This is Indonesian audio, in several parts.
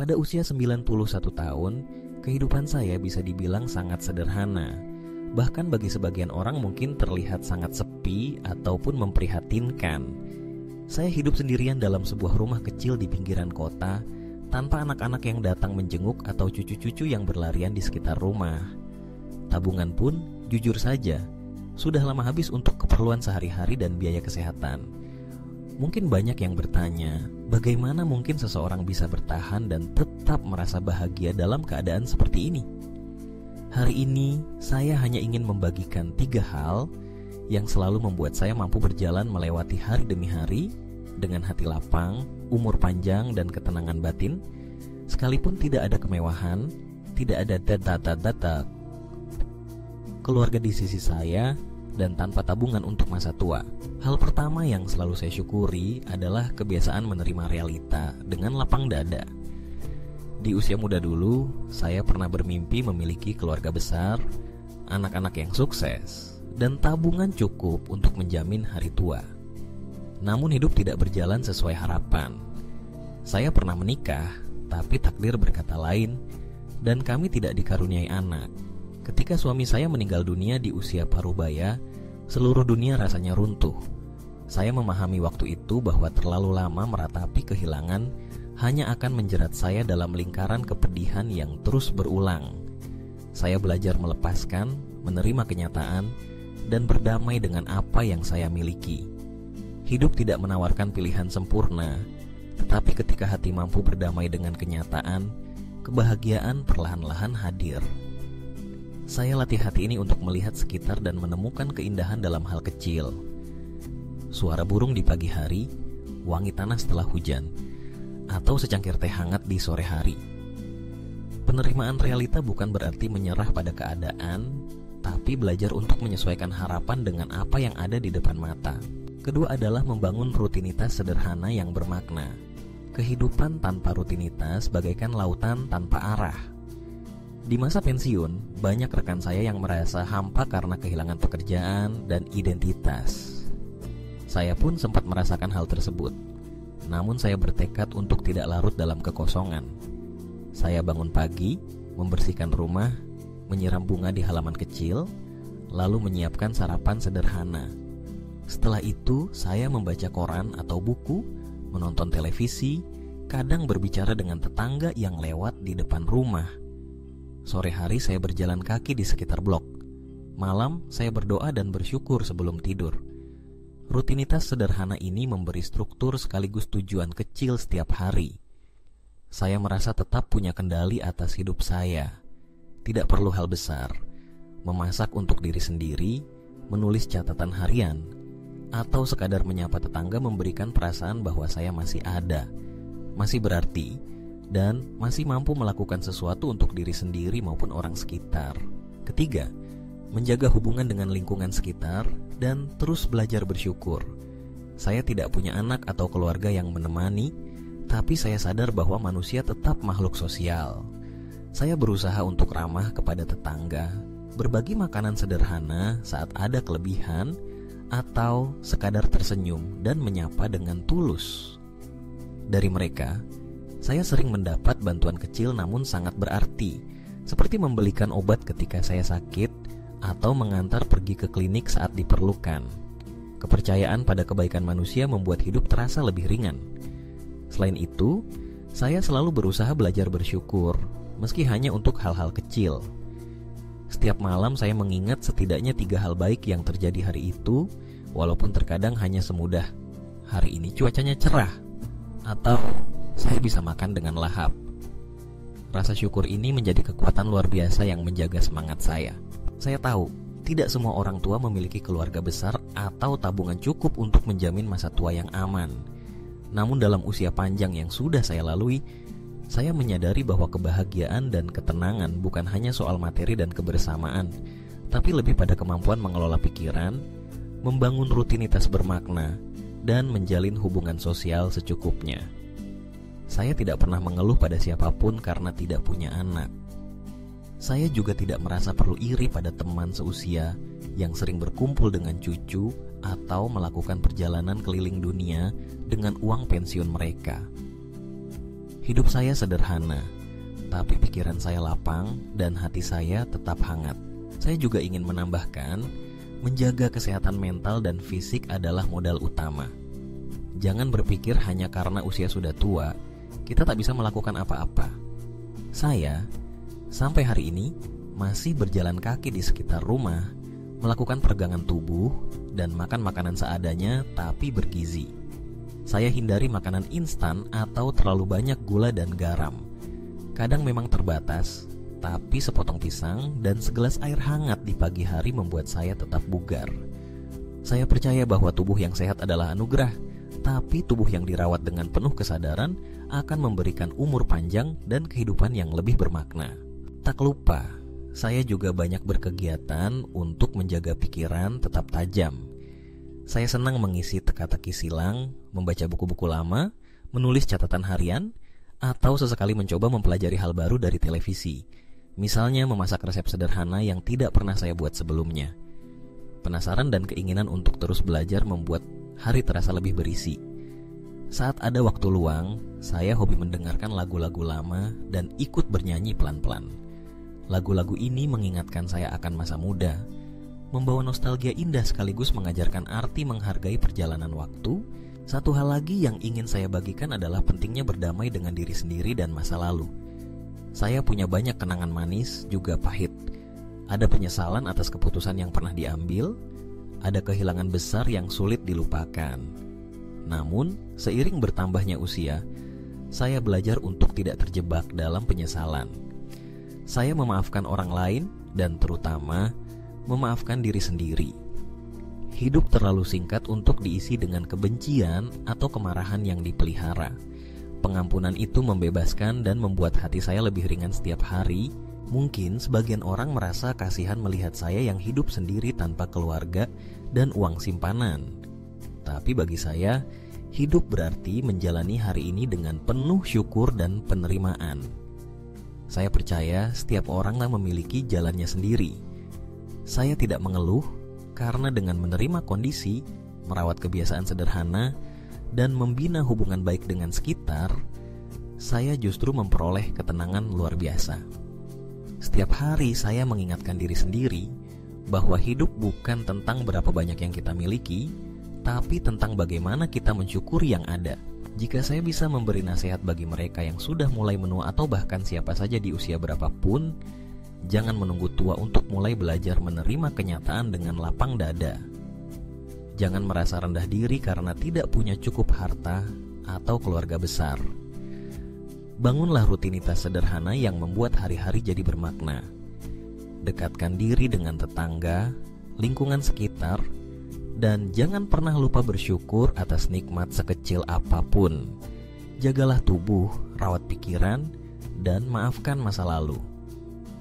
Pada usia 91 tahun, kehidupan saya bisa dibilang sangat sederhana. Bahkan bagi sebagian orang mungkin terlihat sangat sepi ataupun memprihatinkan. Saya hidup sendirian dalam sebuah rumah kecil di pinggiran kota, tanpa anak-anak yang datang menjenguk atau cucu-cucu yang berlarian di sekitar rumah. Tabungan pun, jujur saja, sudah lama habis untuk keperluan sehari-hari dan biaya kesehatan. Mungkin banyak yang bertanya, bagaimana mungkin seseorang bisa bertahan dan tetap merasa bahagia dalam keadaan seperti ini? Hari ini, saya hanya ingin membagikan 3 hal yang selalu membuat saya mampu berjalan melewati hari demi hari dengan hati lapang, umur panjang, dan ketenangan batin, sekalipun tidak ada kemewahan, tidak ada data keluarga di sisi saya, dan tanpa tabungan untuk masa tua. Hal pertama yang selalu saya syukuri adalah kebiasaan menerima realita dengan lapang dada. Di usia muda dulu, saya pernah bermimpi memiliki keluarga besar, anak-anak yang sukses, dan tabungan cukup untuk menjamin hari tua. Namun hidup tidak berjalan sesuai harapan. Saya pernah menikah, tapi takdir berkata lain, dan kami tidak dikaruniai anak. Ketika suami saya meninggal dunia di usia parubaya, seluruh dunia rasanya runtuh. Saya memahami waktu itu bahwa terlalu lama meratapi kehilangan hanya akan menjerat saya dalam lingkaran kepedihan yang terus berulang. Saya belajar melepaskan, menerima kenyataan, dan berdamai dengan apa yang saya miliki. Hidup tidak menawarkan pilihan sempurna, tetapi ketika hati mampu berdamai dengan kenyataan, kebahagiaan perlahan-lahan hadir. Saya latih hati ini untuk melihat sekitar dan menemukan keindahan dalam hal kecil. Suara burung di pagi hari, wangi tanah setelah hujan, atau secangkir teh hangat di sore hari. Penerimaan realita bukan berarti menyerah pada keadaan, tapi belajar untuk menyesuaikan harapan dengan apa yang ada di depan mata. Kedua adalah membangun rutinitas sederhana yang bermakna. Kehidupan tanpa rutinitas bagaikan lautan tanpa arah. Di masa pensiun, banyak rekan saya yang merasa hampa karena kehilangan pekerjaan dan identitas. Saya pun sempat merasakan hal tersebut. Namun saya bertekad untuk tidak larut dalam kekosongan. Saya bangun pagi, membersihkan rumah, menyiram bunga di halaman kecil, lalu menyiapkan sarapan sederhana. Setelah itu, saya membaca koran atau buku, menonton televisi, kadang berbicara dengan tetangga yang lewat di depan rumah. Sore hari saya berjalan kaki di sekitar blok. Malam saya berdoa dan bersyukur sebelum tidur. Rutinitas sederhana ini memberi struktur sekaligus tujuan kecil setiap hari. Saya merasa tetap punya kendali atas hidup saya. Tidak perlu hal besar. Memasak untuk diri sendiri, menulis catatan harian, atau sekadar menyapa tetangga memberikan perasaan bahwa saya masih ada, masih berarti, dan masih mampu melakukan sesuatu untuk diri sendiri maupun orang sekitar. Ketiga, menjaga hubungan dengan lingkungan sekitar dan terus belajar bersyukur. Saya tidak punya anak atau keluarga yang menemani, tapi saya sadar bahwa manusia tetap makhluk sosial. Saya berusaha untuk ramah kepada tetangga, berbagi makanan sederhana saat ada kelebihan, atau sekadar tersenyum dan menyapa dengan tulus. Dari mereka, saya sering mendapat bantuan kecil namun sangat berarti, seperti membelikan obat ketika saya sakit atau mengantar pergi ke klinik saat diperlukan. Kepercayaan pada kebaikan manusia membuat hidup terasa lebih ringan. Selain itu, saya selalu berusaha belajar bersyukur, meski hanya untuk hal-hal kecil. Setiap malam saya mengingat setidaknya 3 hal baik yang terjadi hari itu, walaupun terkadang hanya semudah, hari ini cuacanya cerah, atau saya bisa makan dengan lahap. Rasa syukur ini menjadi kekuatan luar biasa yang menjaga semangat saya. Saya tahu, tidak semua orang tua memiliki keluarga besar atau tabungan cukup untuk menjamin masa tua yang aman. Namun dalam usia panjang yang sudah saya lalui, saya menyadari bahwa kebahagiaan dan ketenangan bukan hanya soal materi dan kebersamaan, tapi lebih pada kemampuan mengelola pikiran, membangun rutinitas bermakna, dan menjalin hubungan sosial secukupnya. Saya tidak pernah mengeluh pada siapapun karena tidak punya anak. Saya juga tidak merasa perlu iri pada teman seusia yang sering berkumpul dengan cucu atau melakukan perjalanan keliling dunia dengan uang pensiun mereka. Hidup saya sederhana, tapi pikiran saya lapang dan hati saya tetap hangat. Saya juga ingin menambahkan, menjaga kesehatan mental dan fisik adalah modal utama. Jangan berpikir hanya karena usia sudah tua, kita tak bisa melakukan apa-apa. Saya, sampai hari ini, masih berjalan kaki di sekitar rumah, melakukan peregangan tubuh, dan makan makanan seadanya tapi bergizi. Saya hindari makanan instan atau terlalu banyak gula dan garam. Kadang memang terbatas, tapi sepotong pisang dan segelas air hangat di pagi hari membuat saya tetap bugar. Saya percaya bahwa tubuh yang sehat adalah anugerah, tapi tubuh yang dirawat dengan penuh kesadaran akan memberikan umur panjang dan kehidupan yang lebih bermakna. Tak lupa, saya juga banyak berkegiatan untuk menjaga pikiran tetap tajam. Saya senang mengisi teka-teki silang, membaca buku-buku lama, menulis catatan harian, atau sesekali mencoba mempelajari hal baru dari televisi. Misalnya memasak resep sederhana yang tidak pernah saya buat sebelumnya. Penasaran dan keinginan untuk terus belajar membuat hari terasa lebih berisi. Saat ada waktu luang, saya hobi mendengarkan lagu-lagu lama dan ikut bernyanyi pelan-pelan. Lagu-lagu ini mengingatkan saya akan masa muda, membawa nostalgia indah sekaligus mengajarkan arti menghargai perjalanan waktu. Satu hal lagi yang ingin saya bagikan adalah pentingnya berdamai dengan diri sendiri dan masa lalu. Saya punya banyak kenangan manis, juga pahit. Ada penyesalan atas keputusan yang pernah diambil, ada kehilangan besar yang sulit dilupakan. Namun, seiring bertambahnya usia, saya belajar untuk tidak terjebak dalam penyesalan. Saya memaafkan orang lain dan terutama memaafkan diri sendiri. Hidup terlalu singkat untuk diisi dengan kebencian atau kemarahan yang dipelihara. Pengampunan itu membebaskan dan membuat hati saya lebih ringan setiap hari. Mungkin sebagian orang merasa kasihan melihat saya yang hidup sendiri tanpa keluarga dan uang simpanan. Tapi bagi saya, hidup berarti menjalani hari ini dengan penuh syukur dan penerimaan. Saya percaya setiap orang memiliki jalannya sendiri. Saya tidak mengeluh karena dengan menerima kondisi, merawat kebiasaan sederhana, dan membina hubungan baik dengan sekitar, saya justru memperoleh ketenangan luar biasa. Setiap hari saya mengingatkan diri sendiri bahwa hidup bukan tentang berapa banyak yang kita miliki, tapi tentang bagaimana kita mensyukuri yang ada. Jika saya bisa memberi nasihat bagi mereka yang sudah mulai menua atau bahkan siapa saja di usia berapapun, jangan menunggu tua untuk mulai belajar menerima kenyataan dengan lapang dada. Jangan merasa rendah diri karena tidak punya cukup harta atau keluarga besar. Bangunlah rutinitas sederhana yang membuat hari-hari jadi bermakna. Dekatkan diri dengan tetangga, lingkungan sekitar, dan jangan pernah lupa bersyukur atas nikmat sekecil apapun. Jagalah tubuh, rawat pikiran, dan maafkan masa lalu.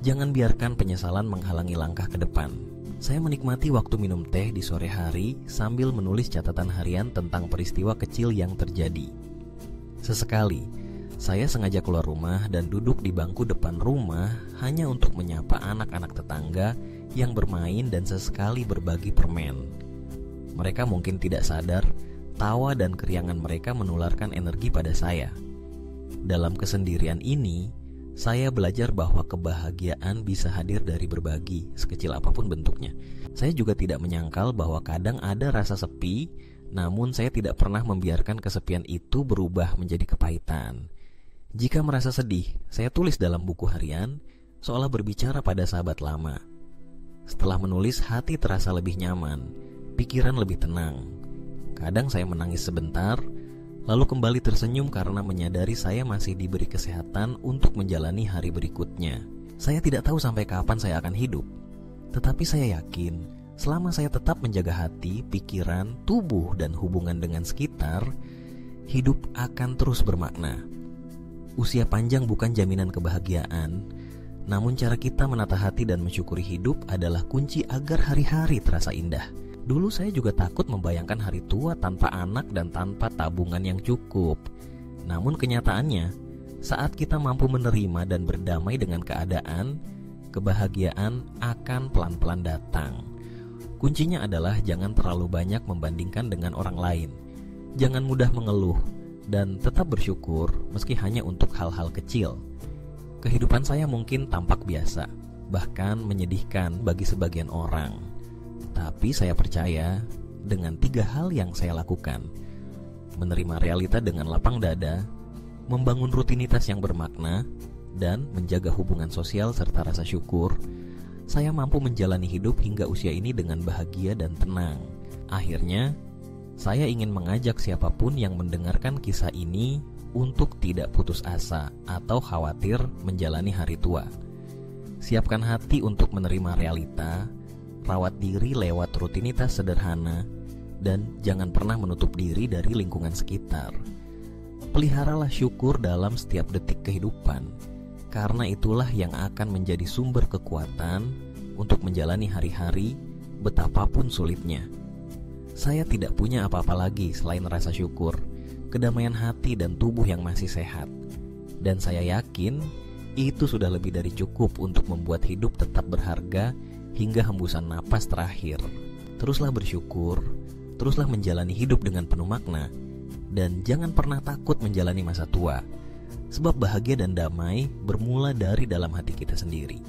Jangan biarkan penyesalan menghalangi langkah ke depan. Saya menikmati waktu minum teh di sore hari sambil menulis catatan harian tentang peristiwa kecil yang terjadi. Sesekali, saya sengaja keluar rumah dan duduk di bangku depan rumah hanya untuk menyapa anak-anak tetangga yang bermain dan sesekali berbagi permen. Mereka mungkin tidak sadar, tawa dan keriangan mereka menularkan energi pada saya. Dalam kesendirian ini, saya belajar bahwa kebahagiaan bisa hadir dari berbagi, sekecil apapun bentuknya. Saya juga tidak menyangkal bahwa kadang ada rasa sepi, namun saya tidak pernah membiarkan kesepian itu berubah menjadi kepahitan. Jika merasa sedih, saya tulis dalam buku harian, seolah berbicara pada sahabat lama. Setelah menulis, hati terasa lebih nyaman, pikiran lebih tenang. Kadang saya menangis sebentar, lalu kembali tersenyum karena menyadari saya masih diberi kesehatan untuk menjalani hari berikutnya. Saya tidak tahu sampai kapan saya akan hidup, tetapi saya yakin selama saya tetap menjaga hati, pikiran, tubuh, dan hubungan dengan sekitar, hidup akan terus bermakna. Usia panjang bukan jaminan kebahagiaan, namun cara kita menata hati dan mensyukuri hidup adalah kunci agar hari-hari terasa indah. Dulu saya juga takut membayangkan hari tua tanpa anak dan tanpa tabungan yang cukup. Namun kenyataannya, saat kita mampu menerima dan berdamai dengan keadaan, kebahagiaan akan pelan-pelan datang. Kuncinya adalah jangan terlalu banyak membandingkan dengan orang lain. Jangan mudah mengeluh, dan tetap bersyukur meski hanya untuk hal-hal kecil. Kehidupan saya mungkin tampak biasa, bahkan menyedihkan bagi sebagian orang. Tapi saya percaya dengan 3 hal yang saya lakukan: menerima realita dengan lapang dada, membangun rutinitas yang bermakna, dan menjaga hubungan sosial serta rasa syukur, saya mampu menjalani hidup hingga usia ini dengan bahagia dan tenang. Akhirnya, saya ingin mengajak siapapun yang mendengarkan kisah ini untuk tidak putus asa atau khawatir menjalani hari tua. Siapkan hati untuk menerima realita, rawat diri lewat rutinitas sederhana, dan jangan pernah menutup diri dari lingkungan sekitar. Peliharalah syukur dalam setiap detik kehidupan, karena itulah yang akan menjadi sumber kekuatan untuk menjalani hari-hari betapapun sulitnya. Saya tidak punya apa-apa lagi selain rasa syukur, kedamaian hati dan tubuh yang masih sehat. Dan saya yakin itu sudah lebih dari cukup untuk membuat hidup tetap berharga hingga hembusan napas terakhir. Teruslah bersyukur, teruslah menjalani hidup dengan penuh makna, dan jangan pernah takut menjalani masa tua. Sebab bahagia dan damai bermula dari dalam hati kita sendiri.